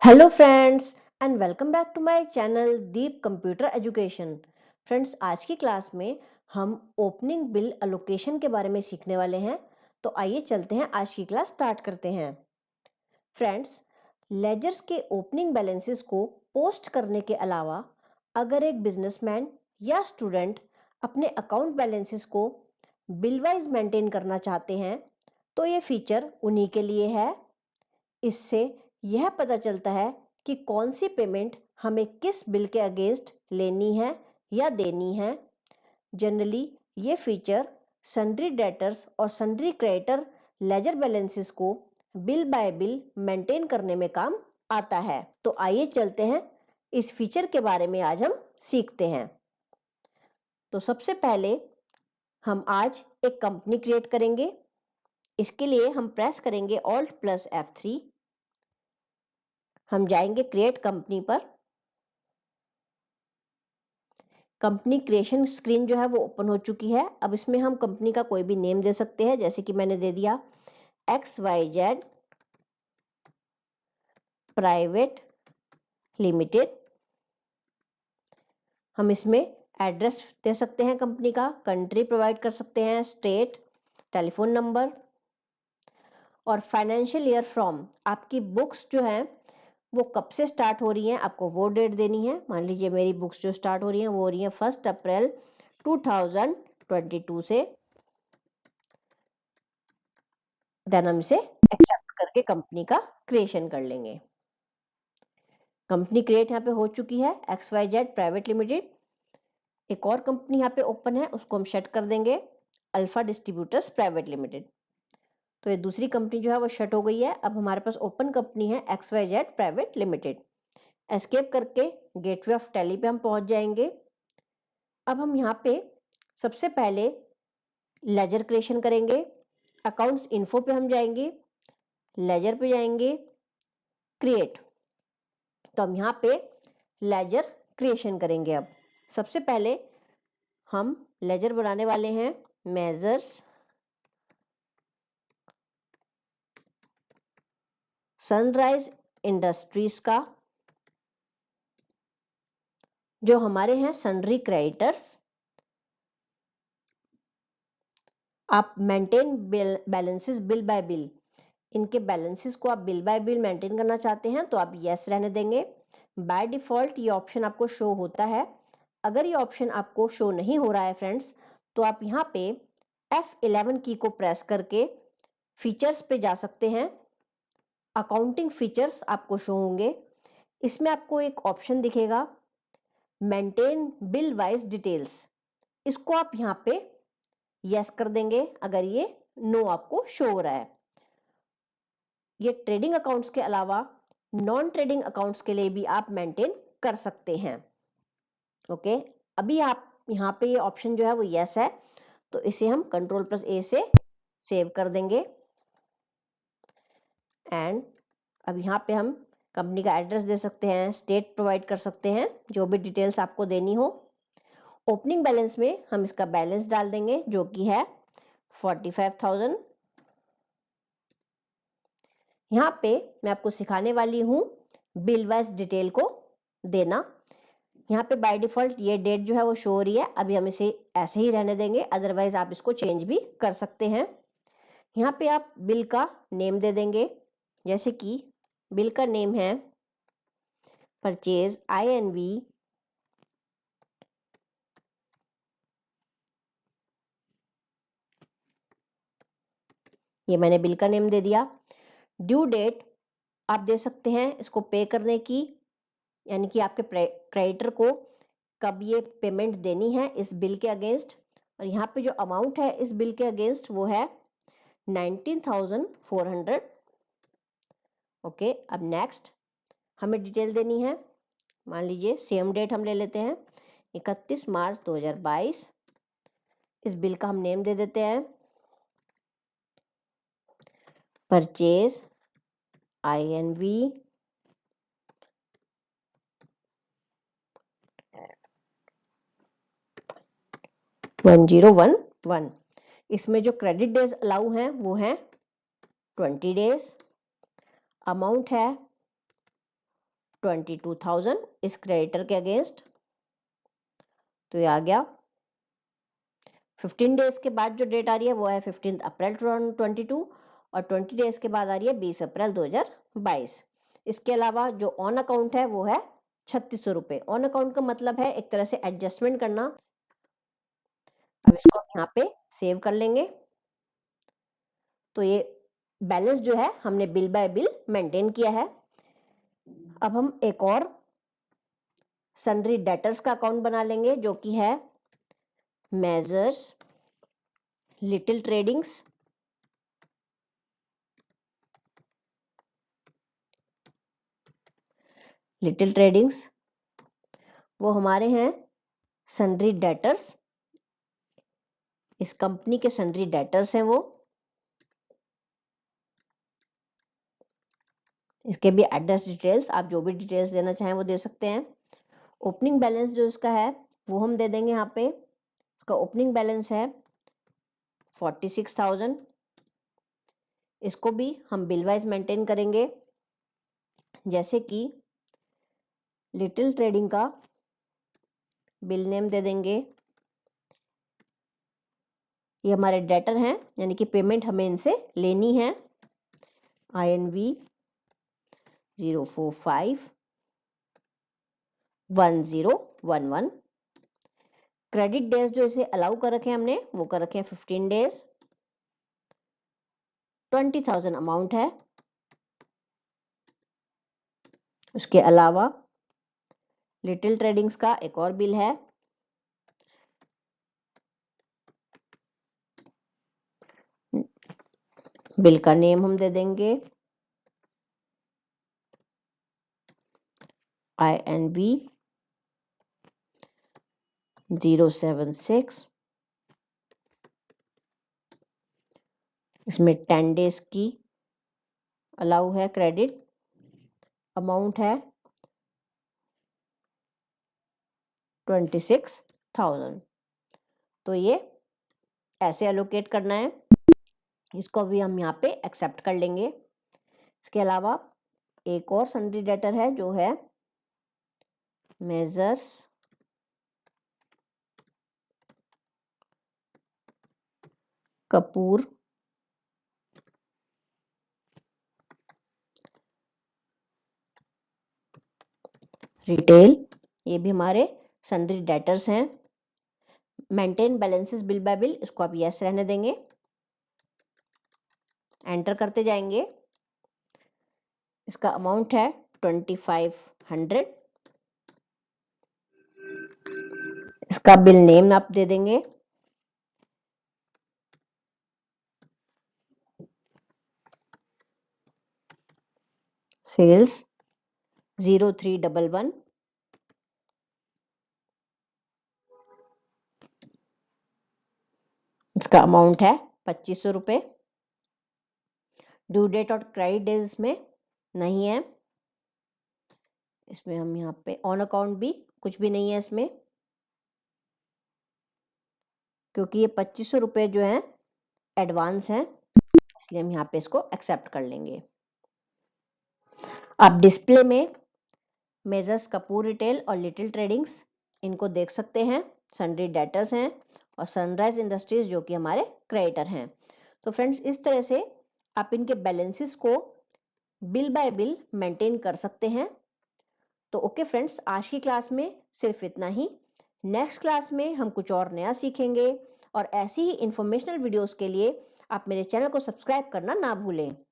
Hello friends and welcome back to my channel Deep computer education. Friends, आज की class में हम ओपनिंग बिल अलोकेशन के बारे में सीखने वाले हैं। तो आइए चलते हैं, आज की क्लास स्टार्ट करते हैं। फ्रेंड्स, लेजर्स के ओपनिंग बैलेंसेस को पोस्ट करने के अलावा अगर एक बिजनेसमैन या स्टूडेंट अपने अकाउंट बैलेंसेस को बिल वाइज मेंटेन करना चाहते हैं तो ये फीचर उन्हीं के लिए है। इससे यह पता चलता है कि कौन सी पेमेंट हमें किस बिल के अगेंस्ट लेनी है या देनी है। जनरली ये फीचर सन्ड्री डेटर्स और सन्ड्री क्रेडिटर लेजर बैलेंसेस को बिल बाय बिल मेंटेन करने में काम आता है। तो आइए चलते हैं, इस फीचर के बारे में आज हम सीखते हैं। तो सबसे पहले हम आज एक कंपनी क्रिएट करेंगे। इसके लिए हम प्रेस करेंगे Alt + F3। हम जाएंगे क्रिएट कंपनी पर। कंपनी क्रिएशन स्क्रीन जो है वो ओपन हो चुकी है। अब इसमें हम कंपनी का कोई भी नेम दे सकते हैं, जैसे कि मैंने दे दिया XYZ प्राइवेट लिमिटेड। हम इसमें एड्रेस दे सकते हैं कंपनी का, कंट्री प्रोवाइड कर सकते हैं, स्टेट, टेलीफोन नंबर और फाइनेंशियल ईयर फ्रॉम। आपकी बुक्स जो है वो कब से स्टार्ट हो रही हैं, आपको वो डेट देनी है। मान लीजिए मेरी बुक्स जो स्टार्ट हो रही हैं वो हो रही हैं 1 अप्रैल 2022 से। देन हम इसे एक्सेप्ट करके कंपनी का क्रिएशन कर लेंगे। कंपनी क्रिएट यहाँ पे हो चुकी है, XYZ प्राइवेट लिमिटेड। एक और कंपनी यहाँ पे ओपन है, उसको हम शट कर देंगे, अल्फा डिस्ट्रीब्यूटर्स प्राइवेट लिमिटेड। तो ये दूसरी कंपनी जो है वो शट हो गई है। अब हमारे पास ओपन कंपनी है XYZ प्राइवेट लिमिटेड। एस्केप करके गेटवे ऑफ टैली पे हम पहुंच जाएंगे। अब हम यहाँ पे सबसे पहले लेजर क्रिएशन करेंगे। अकाउंट्स इन्फो पे हम जाएंगे, लेजर पे जाएंगे, क्रिएट। तो हम यहाँ पे लेजर क्रिएशन करेंगे। अब सबसे पहले हम लेजर बनाने वाले हैं मेजर्स सनराइज इंडस्ट्रीज का, जो हमारे हैं सन्ड्री क्रेडिटर्स। आप maintain balances bill bye bill, इनके बैलेंसेस को आप बिल बाय बिल मेंटेन करना चाहते हैं तो आप यस रहने देंगे। बाय डिफॉल्ट ये ऑप्शन आपको शो होता है। अगर ये ऑप्शन आपको शो नहीं हो रहा है फ्रेंड्स, तो आप यहाँ पे F11 की को प्रेस करके फीचर्स पे जा सकते हैं। अकाउंटिंग फीचर्स आपको शो होंगे। इसमें आपको एक ऑप्शन दिखेगा मेंटेन बिल वाइज डिटेल्स। इसको आप यहाँ पे यस कर देंगे अगर ये नो आपको शो हो रहा है। ये ट्रेडिंग अकाउंट्स के अलावा नॉन ट्रेडिंग अकाउंट्स के लिए भी आप मेंटेन कर सकते हैं। ओके, अभी आप यहाँ पे ये ऑप्शन जो है वो यस है, तो इसे हम Ctrl+A से सेव कर देंगे। एंड अब यहाँ पे हम कंपनी का एड्रेस दे सकते हैं, स्टेट प्रोवाइड कर सकते हैं, जो भी डिटेल्स आपको देनी हो। ओपनिंग बैलेंस में हम इसका बैलेंस डाल देंगे जो कि है 45,000। यहाँ पे मैं आपको सिखाने वाली हूँ बिल वाइज डिटेल को देना। यहाँ पे बाय डिफॉल्ट ये डेट जो है वो शो हो रही है, अभी हम इसे ऐसे ही रहने देंगे, अदरवाइज आप इसको चेंज भी कर सकते हैं। यहाँ पे आप बिल का नेम दे देंगे, जैसे कि बिल का नेम है परचेज INV ये मैंने बिल का नेम दे दिया। ड्यू डेट आप दे सकते हैं इसको पे करने की, यानी कि आपके क्रेडिटर को कब ये पेमेंट देनी है इस बिल के अगेंस्ट। और यहाँ पे जो अमाउंट है इस बिल के अगेंस्ट वो है 19,400। ओके, अब नेक्स्ट हमें डिटेल देनी है। मान लीजिए सेम डेट हम ले लेते हैं 31 मार्च 2022। इस बिल का हम नेम दे देते हैं परचेज INV 1011। इसमें जो क्रेडिट डेज अलाउ हैं वो हैं 20 डेज। अमाउंट है 22,000 इस क्रेडिटर के अगेंस्ट, तो ये आ गया। 15 डेज के बाद जो डेट आ रही है वो है 15 अप्रैल 2022 और 20 डेज के बाद आ रही है 20 अप्रैल 2022। इसके अलावा जो ऑन अकाउंट है वो है 3600 रुपए। ऑन अकाउंट का मतलब है एक तरह से एडजस्टमेंट करना। अब इसको यहाँ पे सेव कर लेंगे। तो ये बैलेंस जो है हमने बिल बाय बिल मेंटेन किया है। अब हम एक और सन्ड्री डेटर्स का अकाउंट बना लेंगे जो कि है measures little tradings. Little tradings वो हमारे हैं सन्ड्री डेटर्स, इस कंपनी के सन्ड्री डेटर्स हैं वो। इसके भी एड्रेस डिटेल्स, आप जो भी डिटेल्स देना चाहें वो दे सकते हैं। ओपनिंग बैलेंस जो इसका है वो हम दे देंगे यहाँ पे। इसका ओपनिंग बैलेंस है 46,000। इसको भी हम बिल वाइज मेंटेन करेंगे। जैसे कि लिटिल ट्रेडिंग का बिल नेम दे देंगे। ये हमारे डेटर हैं, यानी कि पेमेंट हमें इनसे लेनी है। INV 0451011। क्रेडिट डेज जो इसे अलाउ कर रखे हैं हमने वो कर रखे हैं 15 डेज। 20,000 अमाउंट है। उसके अलावा लिटिल ट्रेडिंग्स का एक और बिल है। बिल का नेम हम दे देंगे INV 076। इसमें 10 डेज की अलाउ है क्रेडिट। अमाउंट है 26,000। तो ये ऐसे एलोकेट करना है। इसको भी हम यहाँ पे एक्सेप्ट कर लेंगे। इसके अलावा एक और सन्ड्री डेटर है जो है मेजर्स कपूर रिटेल। ये भी हमारे सन्ड्री डेटर्स हैं। Maintain balances bill bye bill, इसको आप यस रहने देंगे। एंटर करते जाएंगे। इसका अमाउंट है 2500। इसका बिल नेम आप दे देंगे सेल्स 0311। इसका अमाउंट है 2500 रुपए। ड्यू डेट और क्रेडिट डेज इसमें नहीं है। इसमें हम यहाँ पे ऑन अकाउंट भी कुछ भी नहीं है इसमें, क्योंकि ये 2500 रुपए जो है एडवांस है, इसलिए हम यहाँ पे इसको एक्सेप्ट कर लेंगे। आप डिस्प्ले में मेजर्स कपूर रिटेल और लिटिल ट्रेडिंग्स इनको देख सकते हैं। सन्ड्री डेटर्स हैं और सनराइज इंडस्ट्रीज जो कि हमारे क्रेडिटर हैं। तो फ्रेंड्स, इस तरह से आप इनके बैलेंसेस को बिल बाय बिल मेंटेन कर सकते हैं। तो ओके फ्रेंड्स, आज की क्लास में सिर्फ इतना ही। नेक्स्ट क्लास में हम कुछ और नया सीखेंगे और ऐसी ही इंफॉर्मेशनल वीडियोस के लिए आप मेरे चैनल को सब्सक्राइब करना ना भूलें।